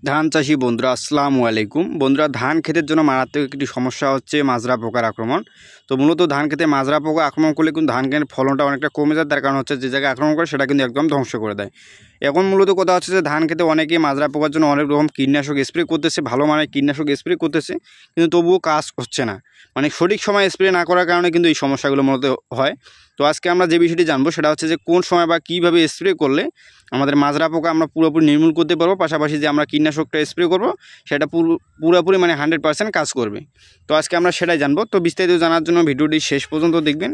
ধান চাষি বন্ধুরা আসসালামু আলাইকুম। বন্ধুরা, ধান ক্ষেতের জন্য মারাত্মক একটি সমস্যা হচ্ছে মাজরা পোকার আক্রমণ। তো মূলত ধান ক্ষেতে মাজরা পোকা আক্রমণ করলে কিন্তু ধান ক্ষেতের ফলনটা অনেকটা কমে যায়। তার কারণ হচ্ছে যে জায়গায় আক্রমণ করে সেটা কিন্তু একদম ধ্বংস করে দেয়। এখন মূলত কথা হচ্ছে যে ধান ক্ষেতে অনেকেই মাজরা পোকার জন্য অনেক রকম কীটনাশক স্প্রে করতেছে, ভালো মানের কীটনাশক স্প্রে করতেছে, কিন্তু তবুও কাজ হচ্ছে না। মানে সঠিক সময় স্প্রে না করার কারণে কিন্তু এই সমস্যাগুলো মূলত হয়। তো আজকে আমরা যে বিষয়টি জানবো সেটা হচ্ছে যে কোন সময় বা কীভাবে স্প্রে করলে আমাদের মাজরা পোকা আমরা পুরোপুরি নির্মূল করতে পারবো, পাশাপাশি যে আমরা কীটনাশকটা স্প্রে করব সেটা পুরোপুরি মানে 100% কাজ করবে। তো আজকে আমরা সেটাই জানবো। তো বিস্তারিত জানার জন্য ভিডিওটি শেষ পর্যন্ত দেখবেন,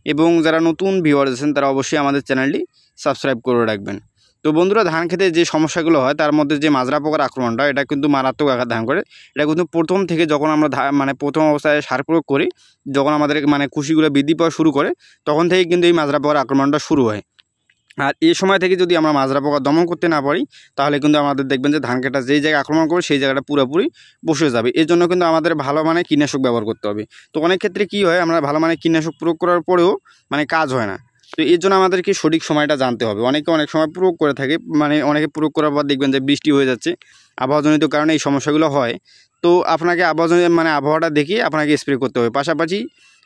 এবং যারা নতুন ভিউয়ার আছেন তারা অবশ্যই আমাদের চ্যানেলটি সাবস্ক্রাইব করে রাখবেন। তো বন্ধুরা, ধান খেতে যে সমস্যাগুলো হয় তার মধ্যে যে মাজরা পোকার আক্রমণটা, এটা কিন্তু মারাত্মক আঘাত ধান করে। এটা কিন্তু প্রথম থেকে যখন আমরা মানে প্রথম অবস্থায় সার প্রয়োগ করি, যখন আমাদের মানে কুশিগুলো বৃদ্ধি পাওয়া শুরু করে, তখন থেকে কিন্তু এই মাজরা পোকার আক্রমণটা শুরু হয়। আর এই সময় থেকে যদি আমরা মাজরা পোকা দমন করতে না পারি, তাহলে কিন্তু আমাদের দেখবেন যে ধান কাটা যেই জায়গায় আক্রমণ করবে সেই জায়গাটা পুরোপুরি বসে যাবে। এর জন্য কিন্তু আমাদের ভালো মানের কীটনাশক ব্যবহার করতে হবে। তো অনেক ক্ষেত্রে কী হয়, আমরা ভালো মানের কীটনাশক প্রয়োগ করার পরেও মানে কাজ হয় না। তো এর জন্য আমাদেরকে সঠিক সময়টা জানতে হবে। অনেকে অনেক সময় প্রয়োগ করে থাকে, মানে অনেকে প্রয়োগ করার পর দেখবেন যে বৃষ্টি হয়ে যাচ্ছে, আবহাওয়াজনিত কারণে এই সমস্যাগুলো হয়। তো আপনাকে আবহাওয়াটা দেখিয়ে আপনাকে স্প্রে করতে হবে। পাশাপাশি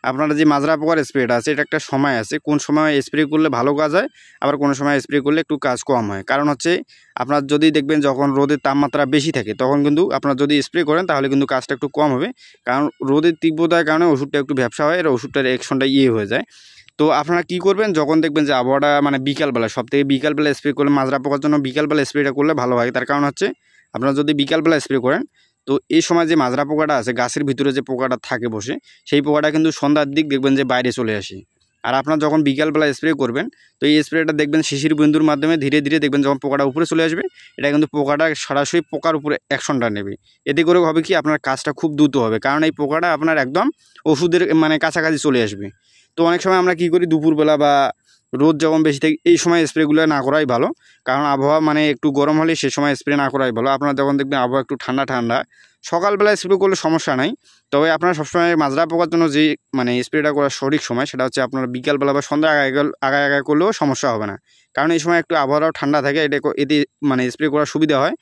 আপনারা যে মাজরা পোকার স্প্রেটা আছে, এটা একটা সময় আছে, কোন সময় স্প্রে করলে ভালো কাজ হয়, আবার কোনো সময় স্প্রে করলে একটু কাজ কম হয়। কারণ হচ্ছে আপনার যদি দেখবেন যখন রোদের তাপমাত্রা বেশি থাকে, তখন কিন্তু আপনার যদি স্প্রে করেন তাহলে কিন্তু কাজটা একটু কম হবে। কারণ রোদের তীব্রতার কারণে ওষুধটা একটু ভ্যাপসা হয়, আর ওষুধটার অ্যাকশনটা হয়ে যায়। তো আপনারা কী করবেন, যখন দেখবেন যে আবহাওয়াটা মানে বিকালবেলা, সবথেকে বিকালবেলা স্প্রে করলে মাজরা পোকার জন্য বিকালবেলা স্প্রেটা করলে ভালো হয়। তার কারণ হচ্ছে আপনারা যদি বিকালবেলা স্প্রে করেন, তো এই সময় যে মাজরা পোকাটা আছে, গাছের ভিতরে যে পোকাটা থাকে বসে, সেই পোকাটা কিন্তু সন্ধ্যার দিক দেখবেন যে বাইরে চলে আসে। আর আপনার যখন বিকালবেলা স্প্রে করবেন, তো এই স্প্রেটা দেখবেন শিশির বিন্দুর মাধ্যমে ধীরে ধীরে দেখবেন যখন পোকাটা উপরে চলে আসবে, এটা কিন্তু পোকাটা সরাসরি পোকার উপরে অ্যাকশনটা নেবে। এতে করে হবে কি, আপনার কাজটা খুব দ্রুত হবে, কারণ এই পোকাটা আপনার একদম ওষুধের মানে কাছাকাছি চলে আসবে। তো অনেক সময় আমরা কী করি, দুপুরবেলা বা রোদ যখন বেশি থাকে এই সময় স্প্রেগুলো না করাই ভালো। কারণ আবহাওয়া মানে একটু গরম হলে সে সময় স্প্রে না করাই ভালো। আপনারা যখন দেখবেন আবহাওয়া একটু ঠান্ডা ঠান্ডা, সকালবেলা স্প্রে করলে সমস্যা নাই। তবে আপনারা সবসময় মাজরা পোকার জন্য যে মানে স্প্রেটা করার সঠিক সময়, সেটা হচ্ছে আপনারা বিকালবেলা বা সন্ধ্যা আগায় করলেও সমস্যা হবে না। কারণ এই সময় একটু আবহাওয়াও ঠান্ডা থাকে, এতে মানে স্প্রে করার সুবিধা হয়।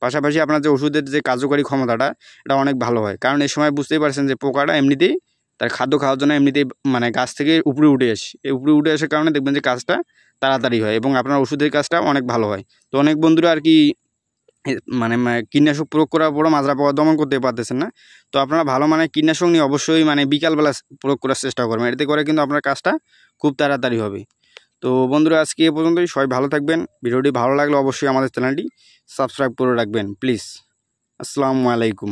পাশাপাশি আপনার যে ওষুধের যে কার্যকরী ক্ষমতাটা, এটা অনেক ভালো হয়। কারণ এই সময় বুঝতেই পারছেন যে পোকাটা এমনিতেই তার খাদ্য খাওয়ার জন্য এমনিতেই মানে গাছ থেকে উপরে উঠে আসে। এই উপরে উঠে আসার কারণে দেখবেন যে কাজটা তাড়াতাড়ি হয়, এবং আপনার ওষুধের কাজটা অনেক ভালো হয়। তো অনেক বন্ধুরা আর কি মানে কীটনাশক প্রয়োগ করার পরও মাজরা পোকা দমন করতে পারতেছেন না। তো আপনারা ভালো মানের কীটনাশক নিয়ে অবশ্যই মানে বিকালবেলা প্রয়োগ করার চেষ্টা করবেন। এতে করে কিন্তু আপনার কাজটা খুব তাড়াতাড়ি হবে। তো বন্ধুরা, আজকে এ পর্যন্তই। সবাই ভালো থাকবেন। ভিডিওটি ভালো লাগলে অবশ্যই আমাদের চ্যানেলটি সাবস্ক্রাইব করে রাখবেন প্লিজ। আসসালামু আলাইকুম।